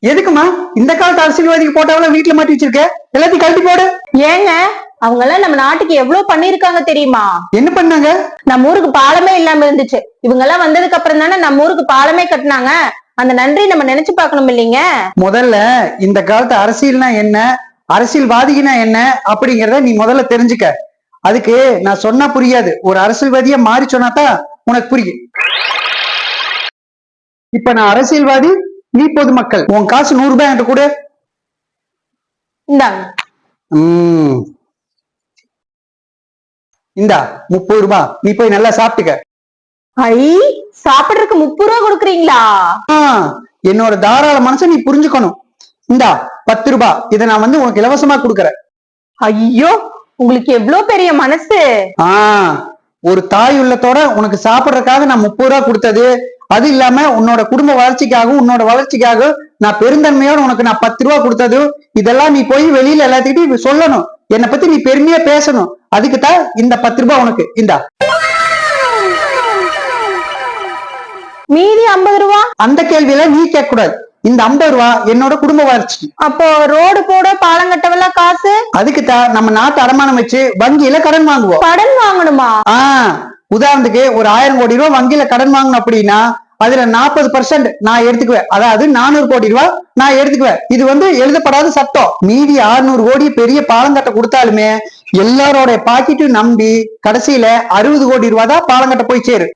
எதுக்குமா இந்த காலத்து அரசியல்வாதிக்கு போட்டாவெல்லாம் வீட்டுல மாட்டி வச்சிருக்க? எல்லாத்தையும் கழட்டி போடு. ஏங்க அவங்க எல்லாம் நம்ம நாட்டுக்கு எவ்வளவு பண்ணிருக்காங்க தெரியுமா? என்ன பண்ணாங்க? நம்ம ஊருக்கு பாலமே இல்லாம இருந்துச்சு. இவங்க எல்லாம் வந்ததுக்கு அப்புறம் தானே நம்ம ஊருக்கு பாலமே கட்டினாங்க. அந்த நன்றி நம்ம நினைச்சு பார்க்கணும் இல்லைங்க. முதல்ல இந்த காலத்து அரசியல்னா என்ன, அரசியல்வாதினா என்ன அப்படிங்கறத நீ முதல்ல தெரிஞ்சுக்க. அதுக்கு நான் சொன்னா புரியாது, ஒரு அரசியல்வாதியா மாறி சொன்னாதான் உனக்கு புரியும். இப்ப நான் அரசியல்வாதி, நீ பொதுமக்கள். உன் காசு 100 ரூபாய் என்கிட்ட கூட. இந்தாங்க. இந்தா 30 ரூபாய், நீ போய் நல்லா சாப்பிட்டுக்க. ஐ, சாப்பிடுறதுக்கு 30 ரூபா கொடுக்குறீங்களா? என்னோட தாராள மனசை நீ புரிஞ்சுக்கணும். இந்தா 10 ரூபாய், இதை நான் உனக்கு இலவசமா கொடுக்கறேன். ஐயோ, உங்களுக்கு எவ்வளவு பெரிய மனசு. ஒரு தாய் உள்ளத்தோட உனக்கு சாப்பிடுறதுக்காக நான் 30 ரூபாய் கொடுத்தது. அது இல்லாம உன்னோட குடும்ப வளர்ச்சிக்காகவும் உன்னோட வளர்ச்சிக்காக நான் பெருந்தன்மையோட உனக்கு நான் 10 ரூபாய் கொடுத்தது. இதெல்லாம் நீ போய் வெளியில எல்லாத்துக்கிட்டையும் சொல்லணும். என்னை பத்தி நீ பெருமையா பேசணும். அதுக்குதான் இந்த 10 ரூபாய் உனக்கு. இந்தா. மீதி 50 ரூபா? அந்த கேள்வியெல்லாம் நீ கேட்க கூடாது. இந்த 50 ரூபாய் என்னோட குடும்ப வளர்ச்சி. அப்போ ரோடு போட பாலம் கட்டவெல்லாம் காசு? அதுக்குத்தான் நம்ம நாட்டு அடமானம் வச்சு வங்கியில கடன் வாங்குவோம். கடன் வாங்கணுமா? உதாரணத்துக்கு ஒரு 1000 கோடி ரூபாய் வங்கியில கடன் வாங்கணும் அப்படின்னா அதுல 40% நான் எடுத்துக்குவேன். அதாவது 400 கோடி ரூபாய் நான் எடுத்துக்குவேன். இது எழுதப்படாத சட்டம். மீதி 600 கோடி பெரிய பாலம் கட்ட கொடுத்தாலுமே எல்லாரோட பாக்கெட்டும் நம்பி கடைசியில 60 கோடி ரூபாய் தான் பாலம் கட்ட போய் சேரு.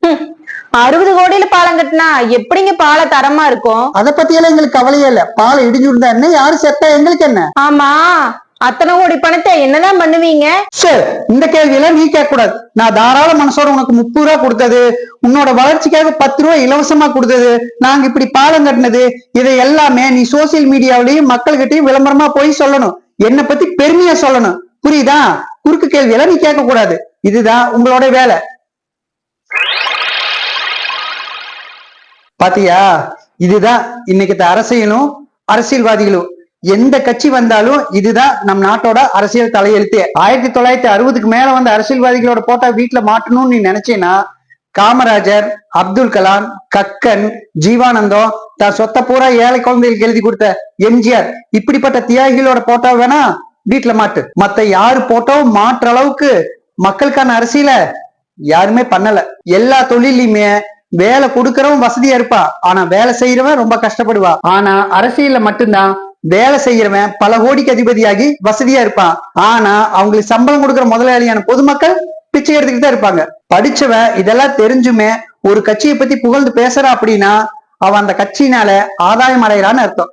60 கோடியில பாலம் கட்டினா எப்படிங்க பால தரமா இருக்கும்? அதை பத்தி எல்லாம் எங்களுக்கு கவலையே இல்ல. பாலம் இடிஞ்சுருந்தா என்ன, யாரு செத்தா எங்களுக்கு என்ன? ஆமா, அத்தனை கோடி பணத்தை என்னதான் பண்ணுவீங்க? சரி, இந்த கேள்வியெல்லாம் நீ கேட்க கூடாது. நான் தாராள மனசோட உனக்கு 30 ரூபாய் கொடுத்தது, உன்னோட வளர்ச்சிக்காக 10 ரூபாய் இலவசமா கொடுத்தது, நாங்க இப்படி பாலம் கட்டினது, இதை எல்லாமே நீ சோசியல் மீடியாவிலையும் மக்கள்கிட்டையும் விளம்பரமா போய் சொல்லணும். என்னை பத்தி பெருமையா சொல்லணும். புரியுதா? குறுக்கு கேள்வியெல்லாம் நீ கேட்க கூடாது. இதுதான் உங்களோட வேலை. பாத்தியா, இதுதான் இன்னைக்கு அரசியலும் அரசியல்வாதிகளும். எந்த கட்சி வந்தாலும் இதுதான் நம் நாட்டோட அரசியல் தலையெழுத்து. 1960க்கு மேல வந்த அரசியல்வாதிகளோட போட்டோ வீட்டுல மாட்டணும்னு நீ நினைச்சேன்னா காமராஜர், அப்துல் கலாம், கக்கன், ஜீவானந்தம், தான் சொத்த பூரா ஏழை குழந்தைகளுக்கு எழுதி கொடுத்த எம்ஜிஆர், இப்படிப்பட்ட தியாகிகளோட போட்டோ வேணா வீட்டுல மாட்டு. மத்த யாரு போட்டோவும் மாற்ற அளவுக்கு மக்களுக்கான அரசியல யாருமே பண்ணல. எல்லா தொழிலையுமே வேலை கொடுக்கறவன் வசதியா இருப்பான், ஆனா வேலை செய்யறவன் ரொம்ப கஷ்டப்படுவா. ஆனா அரசியல்ல மட்டும்தான் வேலை செய்யறவன் பல கோடிக்கு அதிபதியாகி வசதியா இருப்பான். ஆனா அவங்களுக்கு சம்பளம் கொடுக்குற முதலாளியான பொதுமக்கள் பிச்சை எடுத்துக்கிட்டு தான் இருப்பாங்க. படிச்சவன் இதெல்லாம் தெரிஞ்சுமே ஒரு கட்சியை பத்தி புகழ்ந்து பேசுறான் அப்படின்னா அவன் அந்த கட்சியினால ஆதாயம் அடைகிறான்னு அர்த்தம்.